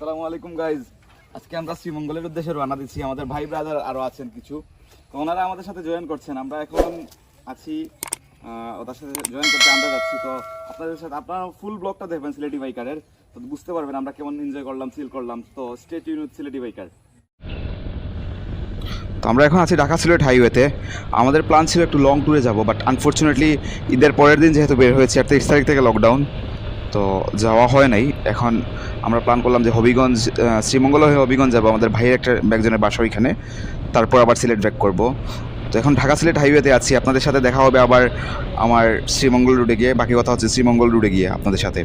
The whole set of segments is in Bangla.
আসসালামু আলাইকুম গাইজ। আজকে আমরা শ্রীমঙ্গলের উদ্দেশ্যে রওনা দিচ্ছি। আমাদের ভাই ব্রাদার আরও আছেন কিছু, তো ওনারা আমাদের সাথে জয়েন করছেন। আমরা এখন আছি ওদের সাথে জয়েন করতে আমরা যাচ্ছি। তো আপনাদের সাথে আপনারা ফুল ব্লগটা দেখবেন সিলেটি বাইকারের, তো বুঝতে পারবেন আমরা কেমন এনজয় করলাম, চিল করলাম। তো stay tune with Sylheti biker. তো আমরা এখন আছি ঢাকা সিলেট হাইওয়েতে। আমাদের প্ল্যান ছিল একটু লং ট্যুরে যাব, বাট আনফর্চুনেটলি ঈদের পরের দিন যেহেতু বের হয়েছে, ৩৮ তারিখ থেকে লকডাউন, তো যাওয়া হয় নাই। এখন আমরা প্ল্যান করলাম যে হবিগঞ্জ, শ্রীমঙ্গল হয়ে হবিগঞ্জ যাবো, আমাদের ভাইয়ের একজনের বাসা ওইখানে, তারপর আবার সিলেট ব্যাক করব। তো এখন ঢাকা সিলেট হাইওয়েতে আছি, আপনাদের সাথে দেখা হবে আবার আমার শ্রীমঙ্গল রুটে গিয়ে। বাকি কথা হচ্ছে শ্রীমঙ্গল রুটে গিয়ে আপনাদের সাথে।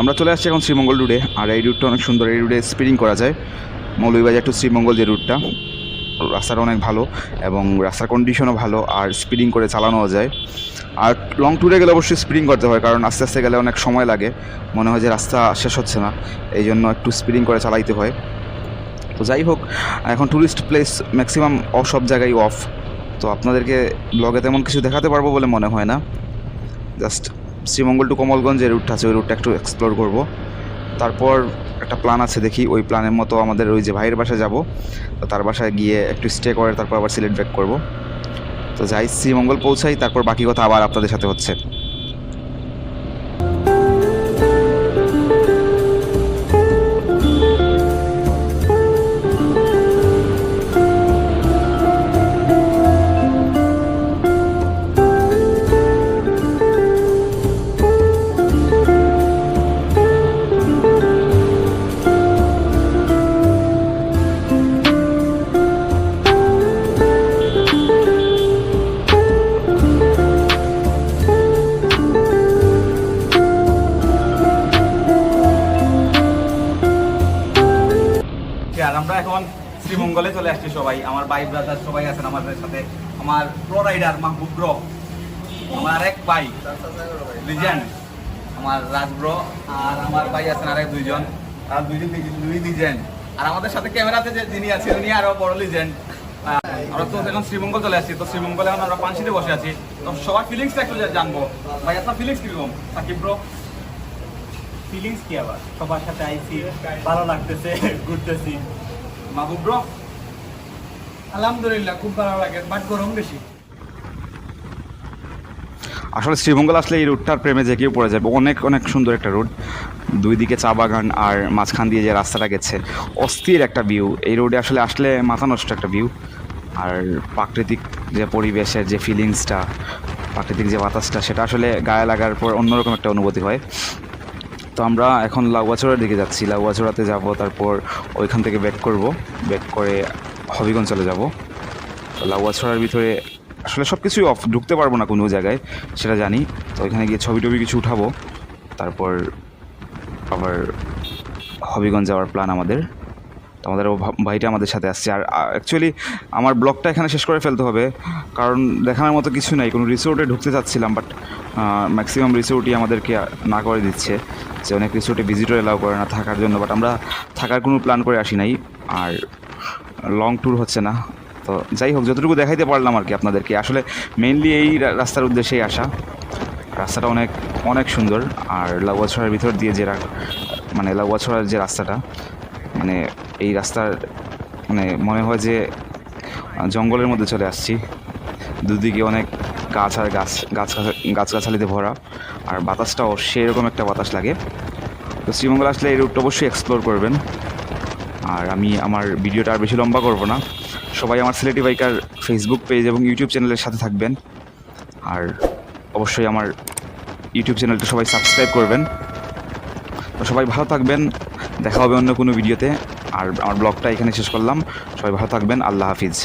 আমরা চলে আসছি এখন শ্রীমঙ্গল রুটে, আর এই রুটটা অনেক সুন্দর। এই রুটে স্পিডিং করা যায়, মৌলভীবাজার টু শ্রীমঙ্গল যে রুটটা, রাস্তাটা অনেক ভালো এবং রাস্তার কন্ডিশনও ভালো, আর স্পিডিং করে চালানোও যায়। আর লং ট্যুরে গেলে অবশ্যই স্পিডিং করতে হয়, কারণ আস্তে আস্তে গেলে অনেক সময় লাগে, মনে হয় যে রাস্তা শেষ হচ্ছে না, এই জন্য একটু স্পিডিং করে চালাইতে হয়। তো যাই হোক, এখন ট্যুরিস্ট প্লেস ম্যাক্সিমাম সব জায়গায় অফ, তো আপনাদেরকে ব্লগে তেমন কিছু দেখাতে পারবো বলে মনে হয় না। জাস্ট শ্রীমঙ্গল টু কমলগঞ্জ যে রুটটা আছে, ওই রুটটা একটু এক্সপ্লোর করব। তারপর একটা প্ল্যান আছে, দেখি ওই প্ল্যানের মতো আমাদের ওই যে ভাইয়ের বাসায় যাব, তো তার বাসায় গিয়ে একটু স্টে করে তারপর আবার সিলেট ব্যাক করব। তো যাই, শ্রীমঙ্গল পৌঁছাই, তারপর বাকি কথা আবার আপনাদের সাথে হচ্ছে। আর আমরা এখন শ্রীমঙ্গলে চলে আসছি সবাই, আমার ভাই ব্রাদার সবাই আছেন আমাদের সাথে। আমার প্রো রাইডার মাহবুব ব্রো, আমার আরেক ভাই লিজেন্ড আমার রাজ ব্রো, আর আমার ভাই আছেন আরেক দুইজন, আর দুই লিজেন্ড। আর আমাদের সাথে ক্যামেরাতে যে যিনি আছেন উনি আরো বড় লিজেন্ড। আমরা তো এখন শ্রীমঙ্গল চলে আসছি। তো শ্রীমঙ্গলে এখন আমরা পানশিতে বসে আছি। তো সবার ফিলিংসটা একটু জানবো। ভাই আপনার ফিলিংস কিরকম? সাকিব ব্রো ফিলিংস কি আবার, সবার সাথে আইছি, ভালো লাগতেছে, ঘুরতেছি। মাহবুব ব্রো? আলহামদুলিল্লাহ খুব ভালো লাগে, বাট গরম বেশি। আসলে শ্রীমঙ্গল আসলে এই রুটটার প্রেমে যে কেউ পড়ে যাবে। অনেক অনেক সুন্দর একটা রুট, দুই দিকে চা বাগান, আর মাঝখান দিয়ে যে রাস্তাটা গেছে, অস্থির একটা ভিউ। এই রোডে আসলে আসলে মাথা নষ্ট একটা ভিউ। আর প্রাকৃতিক যে পরিবেশের যে ফিলিংসটা, প্রাকৃতিক যে বাতাসটা, সেটা আসলে গায়ে লাগার পর অন্যরকম একটা অনুভূতি হয়। তো আমরা এখন লাউয়াছড়ার দিকে যাচ্ছি, লাউয়াছড়াতে যাব, তারপর ওইখান থেকে ব্যাক করব, ব্যাক করে হবিগঞ্জ চলে যাব। তো লাউয়াছড়ার ভিতরে আসলে সব কিছুই অফ, ঢুকতে পারবো না কোনো জায়গায়, সেটা জানি। তো ওইখানে গিয়ে ছবি টবি কিছু উঠাবো, তারপর আবার হবিগঞ্জ যাওয়ার প্ল্যান আমাদের। তো আমাদের ভাইটা আমাদের সাথে আসছে। আর অ্যাকচুয়ালি আমার ব্লগটা এখানে শেষ করে ফেলতে হবে, কারণ দেখানোর মতো কিছু নাই। কোনো রিসোর্টে ঢুকতে চাচ্ছিলাম, বাট ম্যাক্সিমাম রিসোর্টই আমাদেরকে না করে দিচ্ছে, যে অনেক রিসোর্টে ভিজিটর এলাও করে না থাকার জন্য। বাট আমরা থাকার কোনো প্ল্যান করে আসি নাই, আর লং ট্যুর হচ্ছে না। তো যাই হোক, যতটুকু দেখাইতে পারলাম আর কি আপনাদেরকে। আসলে মেইনলি এই রাস্তার উদ্দেশ্যেই আসা। রাস্তাটা অনেক অনেক সুন্দর। আর লাউয়াছড়ার ভিতর দিয়ে যে মানে লাউয়াছড়ার যে রাস্তাটা, মানে এই রাস্তার মানে মনে হয় যে জঙ্গলের মধ্যে চলে আসছি। দুদিকে অনেক গাছ আর গাছগাছালিতে ভরা, আর বাতাসটাও সেরকম একটা বাতাস লাগে। তো শ্রীমঙ্গল আসলে এই রুটটা অবশ্যই এক্সপ্লোর করবেন। আর আমি আমার ভিডিওটা আর বেশি লম্বা করব না। সবাই আমার সিলেটি বাইকার ফেসবুক পেজ এবং ইউটিউব চ্যানেলের সাথে থাকবেন, আর অবশ্যই আমার ইউটিউব চ্যানেলটা সবাই সাবস্ক্রাইব করবেন। তো সবাই ভালো থাকবেন, দেখা হবে অন্য কোনো ভিডিওতে। আর আমার ব্লগটা এখানে শেষ করলাম। সবাই ভালো থাকবেন, আল্লাহ হাফিজ।